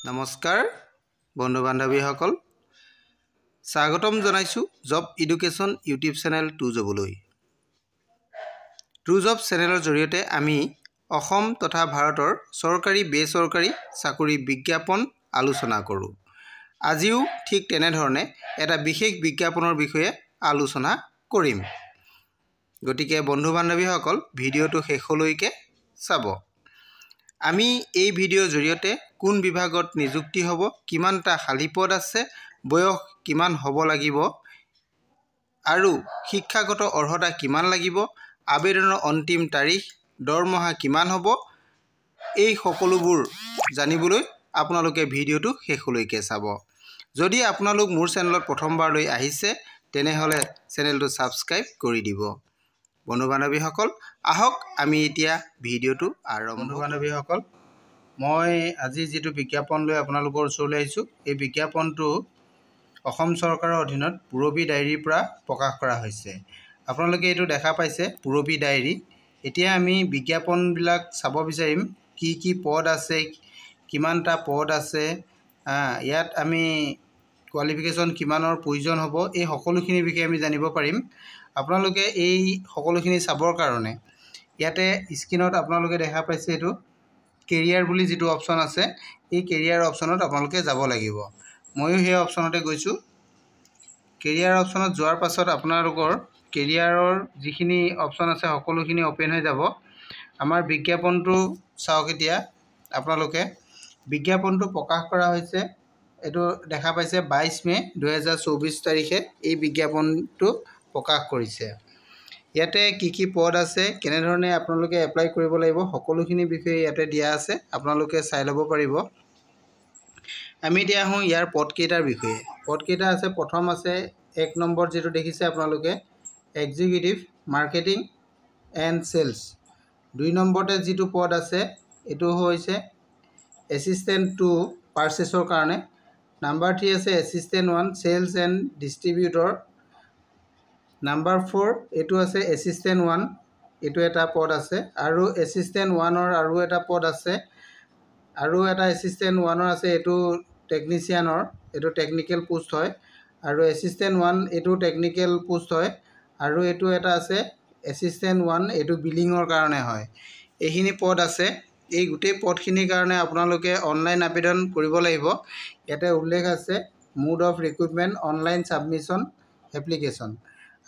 নমস্কাৰ বন্ধু বান্ধৱীসকল স্বাগতম জনাইছো job education YouTube channel to জবলৈ টু জব চেনেলৰ জৰিয়তে আমি অসম তথা ভাৰতৰ চৰকাৰী বেচৰকাৰী চাকৰি বিজ্ঞাপন আলোচনা কৰোঁ। আজিও ঠিক তেনেধৰণে এটা বিশেষ বিজ্ঞাপনৰ বিষয়ে আলোচনা কৰিম। গতিকে বন্ধু বান্ধৱীসকল ভিডিঅ'টো শেষলৈকে চাব। আমি এই ভিডিঅ'ৰ জৰিয়তে কোন বিভাগত নিযুক্তি হ'ব, কিমানটা খালী পদ আছে, বয়স কিমান হ'ব লাগিব আৰু শিক্ষাগত অৰ্হতা কিমান লাগিব, আবেদনৰ অন্তিম তাৰিখ, দৰমহা কিমান হ'ব, এই সকলোবোৰ জানিবলৈ আপোনালোকে ভিডিঅ'টো শেষলৈকে চাব। যদি আপোনালোক মোৰ চেনেলত প্ৰথমবাৰলৈ আহিছে তেনেহ'লে চেনেলটো ছাবস্ক্ৰাইব কৰি দিব। বন্ধু বান্ধৱীসকল আহক আমি এতিয়া ভিডিঅ'টো আৰম্ভ। বন্ধু বান্ধৱীসকল মই আজি যিটো বিজ্ঞাপন লৈ আপোনালোকৰ ওচৰলৈ আহিছোঁ, এই বিজ্ঞাপনটো অসম চৰকাৰৰ অধীনত পূৰবী ডায়েৰীৰ পৰা প্ৰকাশ কৰা হৈছে। আপোনালোকে এইটো দেখা পাইছে পূৰবী ডায়েৰী। এতিয়া আমি বিজ্ঞাপনবিলাক চাব বিচাৰিম, কি কি পদ আছে, কিমানটা পদ আছে, ইয়াত আমি কোৱালিফিকেশ্যন কিমানৰ প্ৰয়োজন হ'ব, এই সকলোখিনিৰ বিষয়ে আমি জানিব পাৰিম। আপোনালোকে এই সকলোখিনি চাবৰ কাৰণে ইয়াতে স্ক্ৰীনত আপোনালোকে দেখা পাইছে এইটো কেৰিয়াৰ বুলি যিটো অপশ্যন আছে, এই কেৰিয়াৰ অপশ্যনত আপোনালোকে যাব লাগিব। ময়ো সেই অপশ্যনতে গৈছোঁ। কেৰিয়াৰ অপশ্যনত যোৱাৰ পাছত আপোনালোকৰ কেৰিয়াৰৰ যিখিনি অপশ্যন আছে সকলোখিনি অ'পেন হৈ যাব। আমাৰ বিজ্ঞাপনটো চাওক। এতিয়া আপোনালোকে বিজ্ঞাপনটো প্ৰকাশ কৰা হৈছে, এইটো দেখা পাইছে 22 মে 2024 তাৰিখে এই বিজ্ঞাপনটো প্ৰকাশ কৰিছে। ইয়াতে কি কি পদ আছে, কেনেধৰণে আপোনালোকে এপ্লাই কৰিব লাগিব, সকলোখিনি বিষয়ে ইয়াতে দিয়া আছে, আপোনালোকে চাই ল'ব পাৰিব। আমি এতিয়া আহোঁ ইয়াৰ পদকেইটাৰ বিষয়ে। পদকেইটা আছে, প্ৰথম আছে 1 নম্বৰ যিটো দেখিছে আপোনালোকে এক্সিকিউটিভ মাৰ্কেটিং এণ্ড চেলছ। 2 নম্বৰতে যিটো পদ আছে এইটো হৈছে এছিষ্টেণ্ট টু পাৰ্চেছৰ কাৰণে। নাম্বাৰ 3 আছে assistant 1 sales and distributor. Number 4 এইটো আছে এছিষ্টেণ্ট 1, এইটো এটা পদ আছে। আৰু এছিষ্টেণ্ট 1ৰ আৰু এটা পদ আছে, আৰু এটা এছিষ্টেণ্ট 1ৰ আছে, এইটো টেকনিচিয়ানৰ, এইটো টেকনিকেল পোষ্ট হয়। আৰু এছিষ্টেণ্ট 1 এইটো টেকনিকেল পোষ্ট হয়। আৰু এইটো এটা আছে এছিষ্টেণ্ট 1, এইটো বিলিঙৰ কাৰণে হয়। এইখিনি পদ আছে। এই গোটেই পদখিনিৰ কাৰণে আপোনালোকে অনলাইন আবেদন কৰিব লাগিব। ইয়াতে উল্লেখ আছে mode of recruitment online submission application.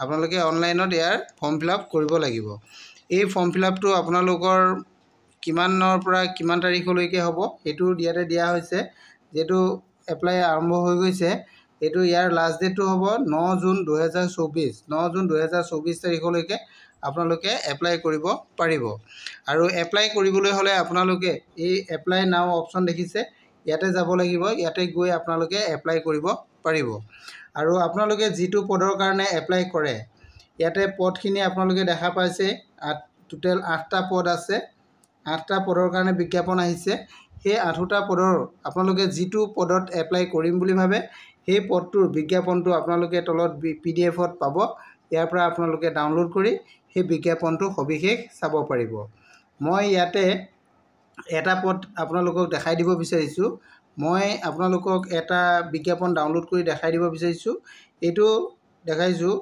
আপোনালোকে অনলাইনত ইয়াৰ ফৰ্ম ফিল আপ কৰিব লাগিব। এই ফৰ্ম ফিল আপটো আপোনালোকৰ কিমানৰ পৰা কিমান তাৰিখলৈকে হ'ব সেইটো ইয়াতে দিয়া হৈছে। যিহেতু এপ্লাই আৰম্ভ হৈ গৈছে, এইটো ইয়াৰ লাষ্ট ডেটটো হ'ব 9 জুন 2024। 9 জুন 2024 তাৰিখলৈকে আপোনালোকে এপ্লাই কৰিব পাৰিব। আৰু এপ্লাই কৰিবলৈ হ'লে আপোনালোকে এই এপ্লাই নাও অপশ্যন দেখিছে, ইয়াতে যাব লাগিব। ইয়াতে গৈ আপোনালোকে এপ্লাই কৰিব পাৰিব। আৰু আপোনালোকে যিটো পদৰ কাৰণে এপ্লাই কৰে, ইয়াতে পদখিনি আপোনালোকে দেখা পাইছে। টোটেল 8টা পদ আছে। 8টা পদৰ কাৰণে বিজ্ঞাপন আহিছে। সেই 8টা পদৰ আপোনালোকে যিটো পদত এপ্লাই কৰিম বুলি ভাবে, সেই পদটোৰ বিজ্ঞাপনটো আপোনালোকে তলত PDF-ত পাব। ইয়াৰ পৰা আপোনালোকে ডাউনলোড কৰি সেই বিজ্ঞাপনটো সবিশেষ চাব পাৰিব। মই ইয়াতে এটা পদ আপোনালোকক দেখাই দিব বিচাৰিছোঁ। মই আপোনালোকক এটা বিজ্ঞাপন ডাউনলোড কৰি দেখাই দিব বিচাৰিছোঁ। এইটো দেখাইছোঁ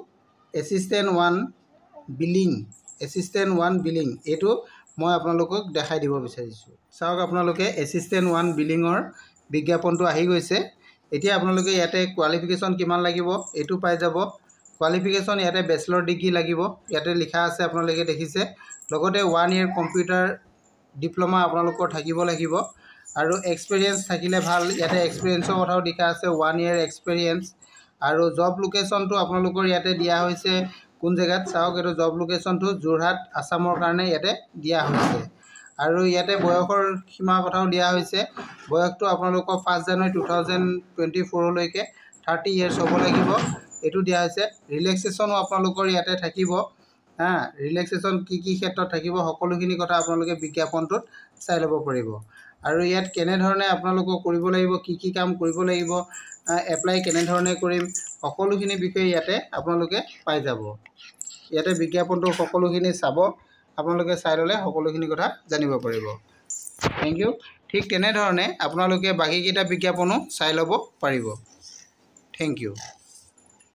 এছিষ্টেণ্ট 1 বিলিং। এছিষ্টেণ্ট 1 বিলিং এইটো মই আপোনালোকক দেখাই দিব বিচাৰিছোঁ। চাওক আপোনালোকে এছিষ্টেণ্ট 1 বিলিঙৰ বিজ্ঞাপনটো আহি গৈছে। এতিয়া আপোনালোকে ইয়াতে কোৱালিফিকেশ্যন কিমান লাগিব এইটো পাই যাব। কোৱালিফিকেশ্যন ইয়াতে বেচেলৰ ডিগ্ৰী লাগিব, ইয়াতে লিখা আছে, আপোনালোকে দেখিছে। লগতে 1 ইয়েৰ কম্পিউটাৰ ডিপ্ল'মা আপোনালোকৰ থাকিব লাগিব। আৰু এক্সপিৰিয়েঞ্চ থাকিলে ভাল, ইয়াতে এক্সপিৰিয়েঞ্চৰ কথাও লিখা আছে, 1 ইয়েৰ এক্সপিৰিয়েঞ্চ। আৰু জব লোকেশ্যনটো আপোনালোকৰ ইয়াতে দিয়া হৈছে কোন জেগাত। চাওক এইটো জব লোকেশ্যনটো যোৰহাট আছামৰ কাৰণে ইয়াতে দিয়া হৈছে। আৰু ইয়াতে বয়সৰ সীমাৰ কথাও দিয়া হৈছে। বয়সটো আপোনালোকৰ 1 জানুৱাৰী 2024লৈকে 30 ইয়েৰ্ছ হ'ব লাগিব, এইটো দিয়া হৈছে। ৰিলেক্সেশ্যনো আপোনালোকৰ ইয়াতে থাকিব। ৰিলেক্সেশ্যন কি কি ক্ষেত্ৰত থাকিব সকলোখিনি কথা আপোনালোকে বিজ্ঞাপনটোত চাই ল'ব পাৰিব। আৰু ইয়াত কেনেধৰণে আপোনালোকক কৰিব লাগিব, কি কি কাম কৰিব লাগিব, এপ্লাই কেনেধৰণে কৰিম, সকলোখিনি বিষয়ে ইয়াতে আপোনালোকে পাই যাব। ইয়াতে বিজ্ঞাপনটো সকলোখিনি চাব, আপোনালোকে চাই ল'লে সকলোখিনি কথা জানিব পাৰিব। Thank you. ঠিক তেনেধৰণে আপোনালোকে বাকীকেইটা বিজ্ঞাপনো চাই ল'ব পাৰিব। Thank U.